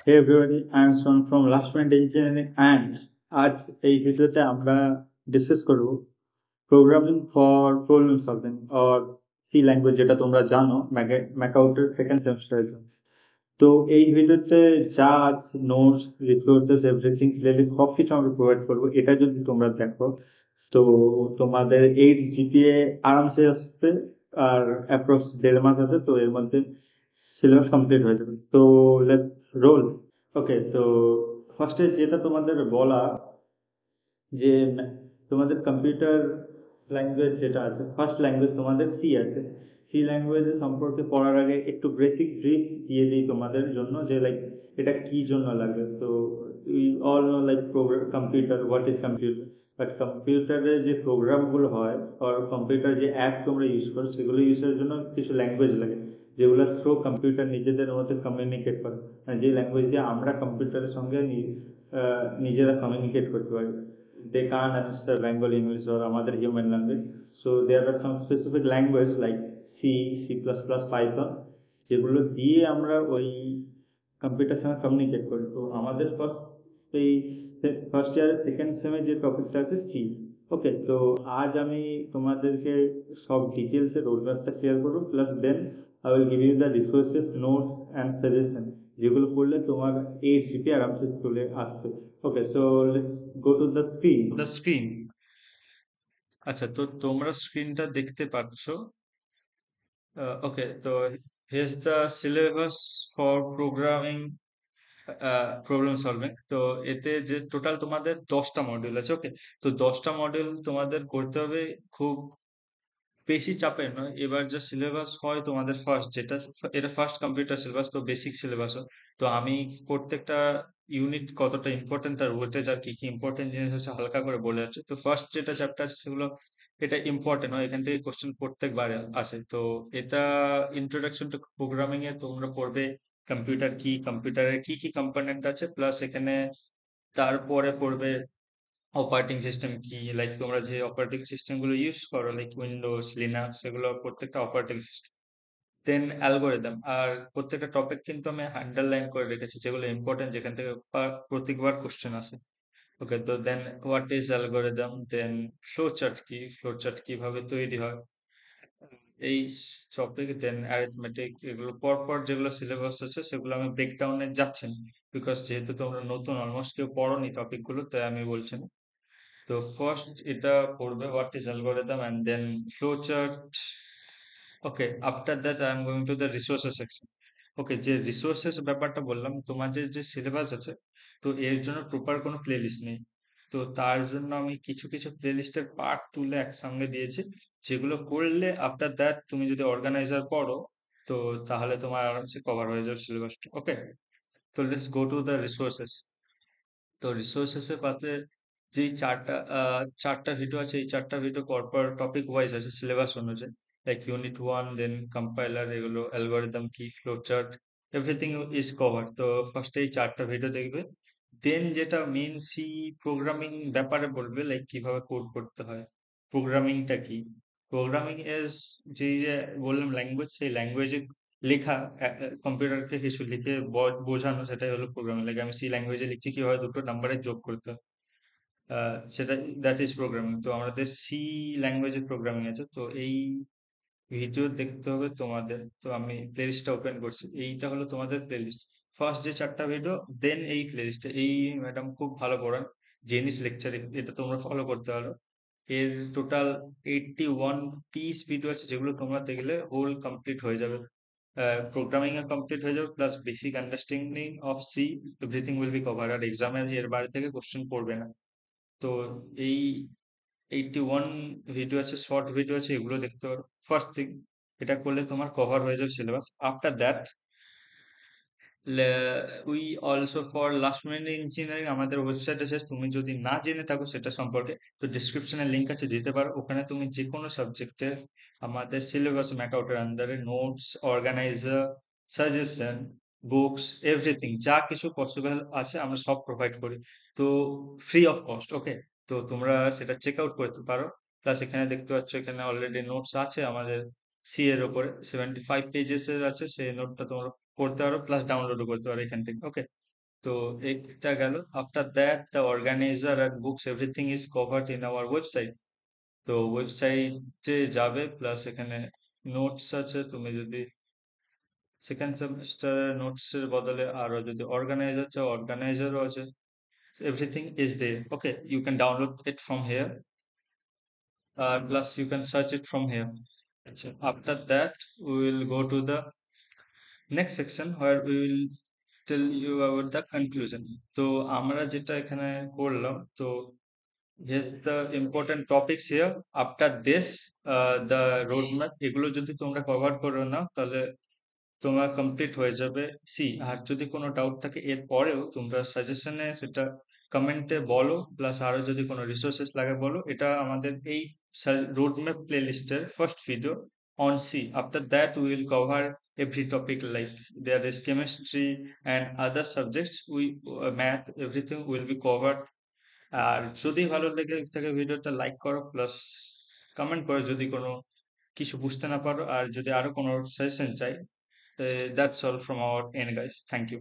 Hey everybody, I am Son from Last Minute Engineering and আজ এই ভিডিওতে আমরা ডিসকাস করব programming for problem solving or C language, যেটা তোমরা জানো ম্যাকাউটের সেকেন্ড সেমিস্টারের জন্য। তো এই ভিডিওতে যা আছে নোটস, রিসোর্সেস, এভরিথিং ক্লিয়ারলি সব কিছু আমরা প্রোভাইড করবো। এটা যদি তোমরা দেখো তো তোমাদের 8 GPA আরামসে আসছে, আর অ্যাপ্রক্স 1.5 মাস আছে, তো এর মধ্যে সিলেবাস কমপ্লিট হয়ে যাবে। তো লেটস রোল। ওকে, তো ফার্স্টে যেটা তোমাদের বলা যে তোমাদের কম্পিউটার ল্যাঙ্গুয়েজ যেটা আছে, ফার্স্ট ল্যাঙ্গুয়েজ তোমাদের সি আছে। সি ল্যাঙ্গুয়েজের সম্পর্কে পড়ার আগে একটু বেসিক ব্রিফ দিয়ে দিই তোমাদের জন্য, যে লাইক এটা কি জন্য লাগে। তো we all know like computer, what is computer, but কম্পিউটারে যে প্রোগ্রামগুলো হয় আর কম্পিউটার যে অ্যাপ তোমরা ইউজ করো, সেগুলো ইউজের জন্য কিছু ল্যাঙ্গুয়েজ লাগে, যেগুলো থ্রু কম্পিউটার নিজেদের মধ্যে কমিউনিকেট করে, মানে যে ল্যাঙ্গুয়েজ দিয়ে আমরা কম্পিউটারের সঙ্গে নিজেরা কমিউনিকেট করতে পারি। They can't understand Bengali, English or other human language. So there are some specific language like C, C++, Python, যেগুলো দিয়ে আমরা ওই কম্পিউটার সঙ্গে কমিউনিকেট করি। তো আমাদের এই ফার্স্ট ইয়ার সেকেন্ড সেমে যে টপিকটা আছে সি। ওকে, তো আজ আমি তোমাদেরকে সব ডিটেলসের রোডম্যাপটা শেয়ার করবো, plus then I will give you the resources, notes and suggestion, যেগুলো পড়লে তোমার 8 GP আরামসে চলে আসবে। Okay, so let's go to the screen. The screen. আচ্ছা, তো তোমরা স্ক্রিনটা দেখতে পাচ্ছ? ওকে, তো here's the syllabus for programming problem solving. তো এতে যে টোটাল তোমাদের 10টা মডিউল আছে। ওকে, তো 10টা মডিউল তোমাদের করতে হবে, খুব বেশি চাপের নয়। এবার যা সিলেবাস হয় তোমাদের ফার্স্ট যেটা, এটা ফার্স্ট কম্পিউটার সিলেবাস, তো বেসিক সিলেবাস হয়। তো আমি প্রত্যেকটা ইউনিট কতটা ইম্পর্টেন্ট আর ওয়েটেজ আর কি কি ইম্পর্টেন্ট জিনিস হচ্ছে হালকা করে বলে যাচ্ছে। তো ফার্স্ট যেটা চ্যাপ্টার আছে সেগুলো এটা ইম্পর্টেন্ট হয়, এখান থেকে কোশ্চেন প্রত্যেকবারে আসে। তো এটা ইন্ট্রোডাকশন টু প্রোগ্রামিং এ তোমরা পড়বে কম্পিউটার কি, কম্পিউটারের কি কি কম্পোনেন্ট আছে, প্লাস এখানে তারপরে পড়বে অপারেটিং সিস্টেম কি, লাইক তোমরা যে অপারেটিং সিস্টেম গুলো ইউজ করো লাইক উইন্ডোজ, লিনাক্স, এগুলো প্রত্যেকটা অপারেটিং সিস্টেম। দেন অ্যালগোরিদম, আর প্রত্যেকটা টপিক কিন্তু আমি আন্ডারলাইন করে রেখেছি যেগুলো ইম্পর্টেন্ট, যেখান থেকে প্রত্যেকবার কোশ্চেন আসে। ওকে, তো then what is algorithm, then flow chart কি, ফ্লো চার্ট কিভাবে তৈরি হয়, এই টপিক, দেন অ্যারিথমেটিক, এগুলো পর পর যেগুলো সিলেবাস আছে সেগুলো আমি ব্রেকডাউনে যাচ্ছি না, বিকজ যেহেতু তোমরা নতুন, অলমোস্ট কেউ পড়োনি টপিক গুলো, তাই আমি বলছি না। তো ফার্স্ট এটা পড়বে what is algorithm and then flow chart. Okay, after that I am going to the resources section. Okay, যে রিসোর্সেস ব্যাপারটা বললাম, তোমাদের যে সিলেবাস আছে, তো এর জন্য প্রপার কোনো প্লেলিস্ট নেই। তো তার জন্য আমি কিছু কিছু প্লেলিস্টের পার্ট তুলে একসঙ্গে দিয়েছি, যেগুলো করলে আফটার দ্যাট তুমি যদি অর্গানাইজার পড়ো, তো তাহলে তোমার আরামসে কভার হয়ে যাবে সিলেবাসটা। ওকে, তো let's go to the resources. তো রিসোর্সেসের পাশে যেই চারটা ভিডিও আছে, এই চারটা ভিডিও পরপর টপিক ওয়াইজ আছে সিলেবাস অনুযায়ী, লাইক ইউনিট 1, দেন কম্পাইলার, এগুলো অ্যালগোরিদম কি, flow chart, everything is cover. তো ফার্স্টে এই চারটা ভিডিও দেখবে, দেন যেটা মেন সি প্রোগ্রামিং ব্যাপারে বলবে, লাইক কিভাবে কোড করতে হয়, প্রোগ্রামিংটা কি। প্রোগ্রামিং ইজ যে যে বললাম ল্যাঙ্গুয়েজ, সেই ল্যাঙ্গুয়েজে লেখা, কম্পিউটারকে কিছু লিখে বোঝানো, সেটাই হলো প্রোগ্রামিং। লাইক আমি সি ল্যাঙ্গুয়েজে লিখছি কিভাবে দুটো নাম্বারের যোগ করতে হয়, সেটা দ্যাট ইজ প্রোগ্রামিং। তো আমাদের সি ল্যাঙ্গুয়েজে প্রোগ্রামিং আছে, তো এই ভিডিও দেখতে হবে তোমাদের। তো আমি প্লেলিস্টটা ওপেন করছি, এইটা হলো তোমাদের প্লেলিস্ট। ফার্স্ট যে চারটা ভিডিও, দেন এই প্লেলিস্টে এই ম্যাডাম খুব ভালো পড়ান, জেনিস লেকচার, এটা তোমরা ফলো করতে পারো। এর টোটাল 81 পিস ভিডিও আছে, যেগুলো তোমরা দেখলে হোল কমপ্লিট হয়ে যাবে, প্রোগ্রামিং এ কমপ্লিট হয়ে যাবে, plus basic understanding of C, everything will be cover. আর এক্সামের এর বাইরে থেকে কোশ্চেন পড়বে না। তো এই 81 ভিডিও আছে, শর্ট ভিডিও আছে, এগুলো দেখতে পারো ফার্স্ট থিং। এটা করলে তোমার কভার হয়ে যাবে syllabus. After that we also for last minute engineering, আমাদের ওয়েবসাইট আছে, তুমি যদি না জেনে থাকো সেটা সম্পর্কে, তো ডিসক্রিপশনে লিঙ্ক আছে, যেতে পারো ওখানে। তুমি যে কোনো সাবজেক্টের আমাদের সিলেবাস ম্যাকআউটের আন্ডারে notes, organiser, suggestion, books, everything যা কিছু পসিবল আছে আমরা সব প্রোভাইড করি, তো ফ্রি অফ কস্ট। ওকে, তো তোমরা সেটা চেক আউট করতে পারো। প্লাস এখানে দেখতে পাচ্ছ, এখানে অলরেডি নোটস আছে আমাদের সি এর উপরে, 75 পেজেস এর আছে, সেই নোটটা তোমরা করতে পারো, প্লাস ডাউনলোডও করতে পারো এখান থেকে। ওকে, তো একটা গেল। আফটার দ্যাট দ্য অর্গানাইজার আর books everything is covered in our website. তো ওয়েবসাইটে যাবে, প্লাস এখানে নোটস আছে। তুমি যদি সেকেন্ড সেমিস্টার নোটস এর বদলে আরো যদি অর্গানাইজার চাও, অর্গানাইজারও আছে। Everything is there. Okay, you can download it from here, plus you can search it from here. So after that, we will go to the next section where we will tell you about the conclusion. তো আমরা যেটা এখানে করলাম, তো here's the important topics here. After this, the roadmap, এগুলো যদি তোমরা cover করো না, তাহলে তোমরা কমপ্লিট হয়ে যাবে সি। আর যদি কোনো ডাউট থাকে এর পরেও তোমরা সাজেশনে সেটা কমেন্টে বলো, প্লাস আরো যদি কোনো রিসোর্সেস লাগে বলো। এটা আমাদের এই রোডম্যাপ প্লে লিস্টের first video on C. After that we will cover every topic like there is chemistry and other subjects, we math, everything will be covered. আর যদি ভালো লেগে থাকে ভিডিওটা লাইক করো, প্লাস কমেন্ট করো যদি কোনো কিছু বুঝতে না পারো, আর যদি আরো কোনো সাজেশন চাই। That's all from our end, guys. Thank you.